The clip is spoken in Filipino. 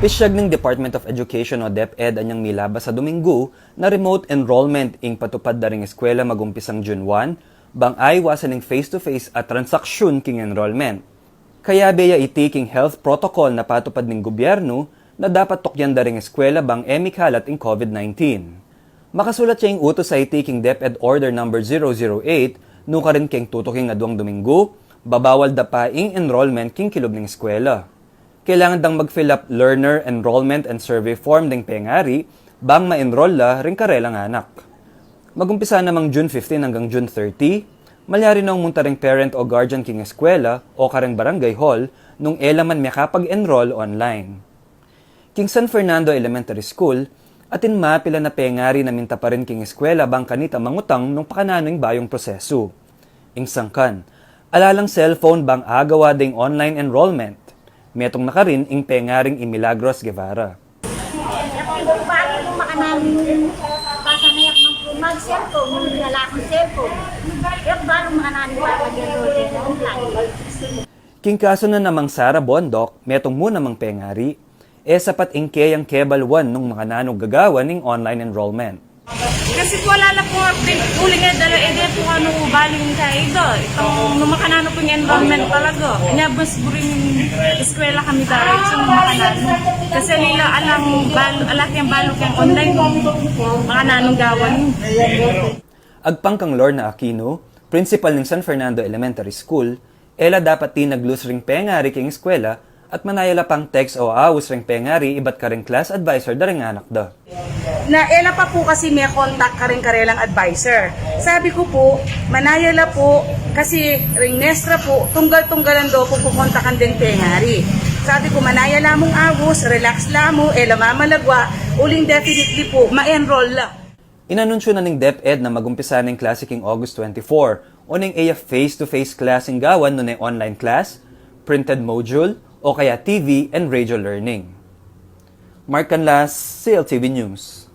Pisyag ng Department of Education o DepEd anyang milabas sa Domingo na remote enrollment ing patupad da ring eskwela magumpisang June 1, bang ay wasan ng face-to-face at transaksyon king enrollment. Kaya beya itiking health protocol na patupad ng gobyerno na dapat tukyan da ring eskwela bang emikalat ing COVID-19. Makasulat siya yung utos sa itiking DepEd Order No. 008 no ka rin king tutuking adwang Domingo, babawal da pa ing enrollment king kilog ng eskwela. Kailangan dang mag-fill up learner enrollment and survey form ding pengari bang ma-enroll la ring karelang anak. Magumpisa namang June 15 hanggang June 30, malyari nang munta ring parent o guardian king eskwela o kareng barangay hall nung elaman may kapag-enroll online. King San Fernando Elementary School, atin mapila na pengari na minta pa rin king eskwela bang kanita mangutang nung pakananoing bayong proseso. Ing sangkan, alalang cellphone bang agawa ding online enrollment. Metong na ka rin ing pengaring Milagros Guevara. Kung bakit kung makanamin pasanayak ng mag-cellphone, wala akong cellphone. Kaya bakit makanamin papag-enroll online? King kaso na namang Sara Bondok, metong mo namang pengari, sapat ing kayang kebal 1 nung mga nanong gagawa ng online enrollment. Kasi wala na po uli nga dala po ano baling ka ito. Itong numakanano po yung enrollment talaga. Inyabas po rin eskwela kami direct sa numakanano. Kasi nila alat yung balok yung online mga nanong gawan. Agpang kang Lorna Aquino, principal ng San Fernando Elementary School, ela dapat tinaglus ring pengari king eskwela at manayala pang text o awus ring pengari ibat ka ring class advisor da ring anak da. Na ela pa po kasi may contact ka rin karelang advisor. Sabi ko po, manayala po kasi ring nestra po, tunggal-tunggalan daw po pupuntakan din pengari. Sabi ko, manayala mong awus, relax la mo, ela mamalagwa, uling definitely po, ma-enroll la. Inanunsyo na ng DepEd na magumpisa ng klase king August 24 o ng face-to-face class ing gawan no ng online class, printed module, o kaya TV and radio learning. Mark Canlas, CLTV News.